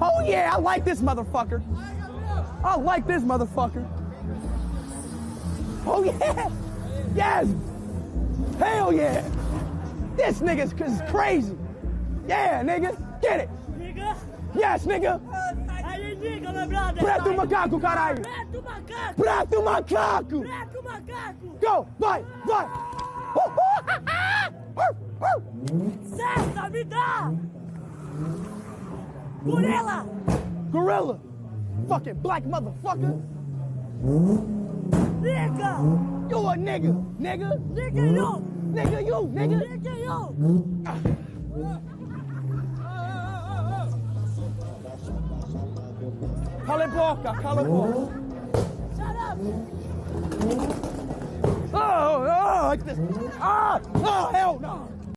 Oh yeah, I like this motherfucker. I like this motherfucker. Oh yeah. Yes. Hell yeah. This nigga's crazy. Yeah, nigga. Get it. Nigga. Yes, nigga. Aí, nigga, meu brother. Preto macaco, caralho. Preto macaco. Preto macaco. Preto macaco. Go. Vai, vai. Cessa, me dá. Gorila. Gorilla. Fucking black motherfucker. Nigga. You a nigga. Nigga. Nigga, you. Nigga, you. Nigga. Nigga, you. Cala a boca. Cala a boca. Shut up. Oh, like this. Oh, hell no.